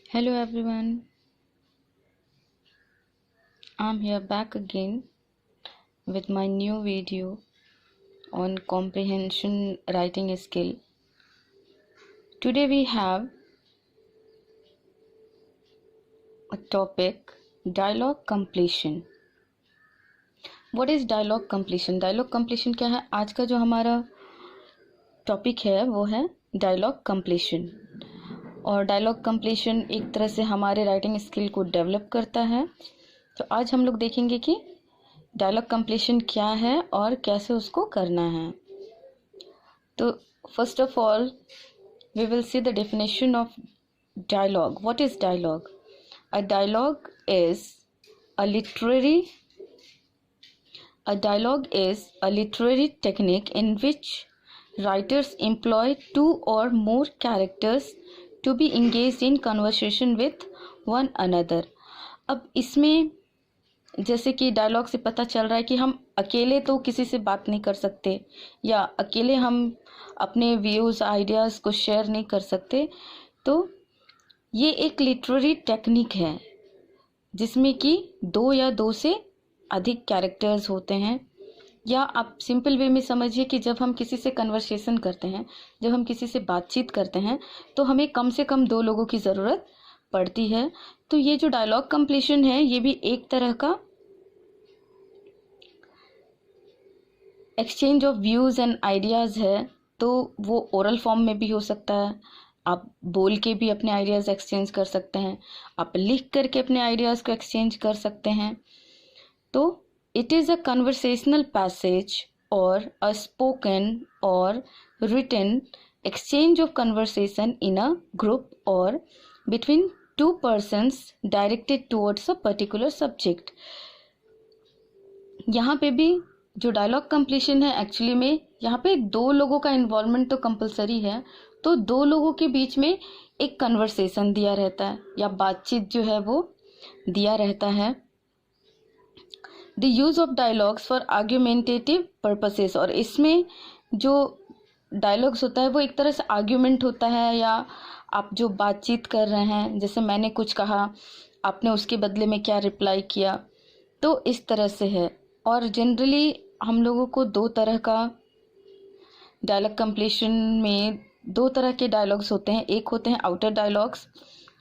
Hello everyone, I'm here back again with my new video on comprehension writing skill. Today we have a topic dialogue completion. What is dialogue completion? Dialogue completion क्या है? आज का जो हमारा topic है वो है dialogue completion. और डायलॉग कंप्लीशन एक तरह से हमारे राइटिंग स्किल को डेवलप करता है. तो आज हम लोग देखेंगे कि डायलॉग कंप्लीशन क्या है और कैसे उसको करना है. तो first of all we will see the definition of dialogue. What is dialogue? A dialogue is a literary technique in which writers employ two or more characters to be engaged in conversation with one another. अब इसमें जैसे कि dialogue से पता चल रहा है कि हम अकेले तो किसी से बात नहीं कर सकते या अकेले हम अपने व्यूज़ आइडियाज़ को शेयर नहीं कर सकते. तो ये एक लिटरेरी टेक्निक है जिसमें कि दो या दो से अधिक कैरेक्टर्स होते हैं. या आप सिंपल वे में समझिए कि जब हम किसी से कन्वर्सेशन करते हैं, जब हम किसी से बातचीत करते हैं तो हमें कम से कम दो लोगों की ज़रूरत पड़ती है. तो ये जो डायलॉग कंप्लीशन है ये भी एक तरह का exchange of views and ideas है. तो वो ओरल फॉर्म में भी हो सकता है, आप बोल के भी अपने आइडियाज़ एक्सचेंज कर सकते हैं, आप लिख करके अपने आइडियाज़ को एक्सचेंज कर सकते हैं. तो it is a conversational passage or a spoken or written exchange of conversation in a group or between two persons directed towards a particular subject. यहाँ पे भी जो डायलॉग कंप्लीशन है एक्चुअली में यहाँ पे दो लोगों का इन्वॉल्वमेंट तो कंपलसरी है. तो दो लोगों के बीच में एक कन्वर्सेशन दिया रहता है या बातचीत जो है वो दिया रहता है. The use of dialogues for argumentative purposes. और इसमें जो डायलॉग्स होता है वो एक तरह से आर्ग्यूमेंट होता है या आप जो बातचीत कर रहे हैं, जैसे मैंने कुछ कहा आपने उसके बदले में क्या रिप्लाई किया, तो इस तरह से है. और जनरली हम लोगों को दो तरह का डायलॉग कंप्लीशन में दो तरह के डायलॉग्स होते हैं. एक होते हैं आउटर डायलॉग्स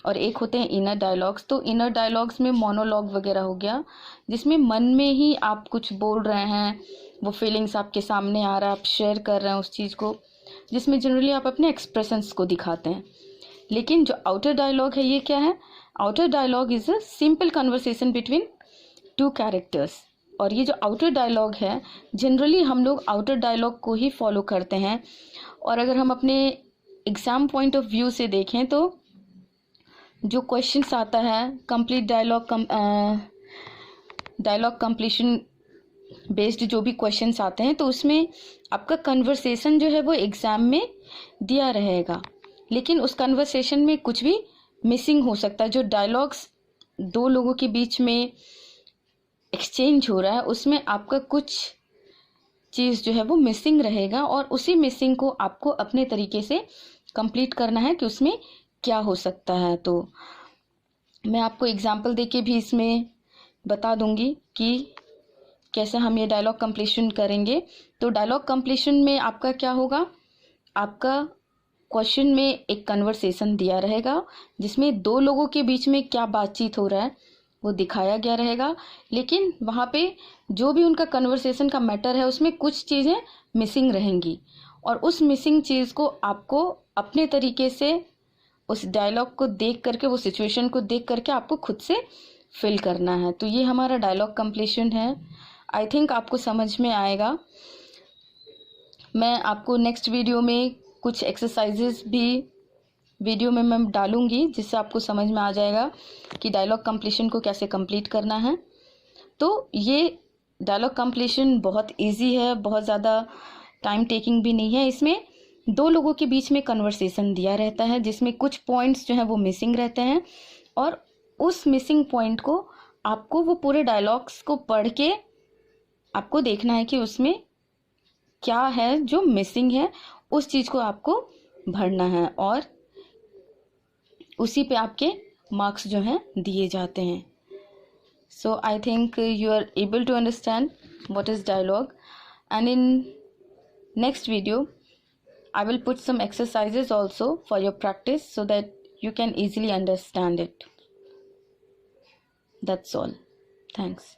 और एक होते हैं इनर डायलॉग्स. तो इनर डायलॉग्स में मोनोलॉग वगैरह हो गया जिसमें मन में ही आप कुछ बोल रहे हैं, वो फीलिंग्स आपके सामने आ रहा है, आप शेयर कर रहे हैं उस चीज़ को, जिसमें जनरली आप अपने एक्सप्रेशंस को दिखाते हैं. लेकिन जो आउटर डायलॉग है ये क्या है? Outer dialogue is a simple conversation between two characters. और ये जो आउटर डायलॉग है जनरली हम लोग आउटर डायलॉग को ही फॉलो करते हैं. और अगर हम अपने एग्ज़ाम पॉइंट ऑफ व्यू से देखें तो जो क्वेश्चंस आता है कंप्लीट डायलॉग कंप्लीशन बेस्ड जो भी क्वेश्चंस आते हैं तो उसमें आपका कन्वर्सेशन जो है वो एग्ज़ाम में दिया रहेगा, लेकिन उस कन्वर्सेशन में कुछ भी मिसिंग हो सकता है. जो डायलॉग्स दो लोगों के बीच में एक्सचेंज हो रहा है उसमें आपका कुछ चीज़ जो है वो मिसिंग रहेगा और उसी मिसिंग को आपको अपने तरीके से कंप्लीट करना है कि उसमें क्या हो सकता है. तो मैं आपको एग्जांपल देके भी इसमें बता दूंगी कि कैसे हम ये डायलॉग कंप्लीशन करेंगे. तो डायलॉग कंप्लीशन में आपका क्या होगा? आपका क्वेश्चन में एक कन्वर्सेशन दिया रहेगा जिसमें दो लोगों के बीच में क्या बातचीत हो रहा है वो दिखाया गया रहेगा, लेकिन वहाँ पे जो भी उनका कन्वर्सेशन का मैटर है उसमें कुछ चीज़ें मिसिंग रहेंगी और उस मिसिंग चीज़ को आपको अपने तरीके से उस डायलॉग को देख करके, वो सिचुएशन को देख करके आपको खुद से फिल करना है. तो ये हमारा डायलॉग कंप्लीशन है. आई थिंक आपको समझ में आएगा. मैं आपको नेक्स्ट वीडियो में कुछ एक्सरसाइजेस भी वीडियो में मैं डालूंगी जिससे आपको समझ में आ जाएगा कि डायलॉग कंप्लीशन को कैसे कंप्लीट करना है. तो ये डायलॉग कंप्लीशन बहुत इजी है, बहुत ज़्यादा टाइम टेकिंग भी नहीं है. इसमें दो लोगों के बीच में कन्वर्सेशन दिया रहता है जिसमें कुछ पॉइंट्स जो हैं वो मिसिंग रहते हैं और उस मिसिंग पॉइंट को आपको वो पूरे डायलॉग्स को पढ़ के आपको देखना है कि उसमें क्या है जो मिसिंग है, उस चीज़ को आपको भरना है और उसी पे आपके मार्क्स जो हैं दिए जाते हैं. So I think you are able to understand what is dialogue, and in next video I will put some exercises also for your practice so that you can easily understand it. That's all. Thanks.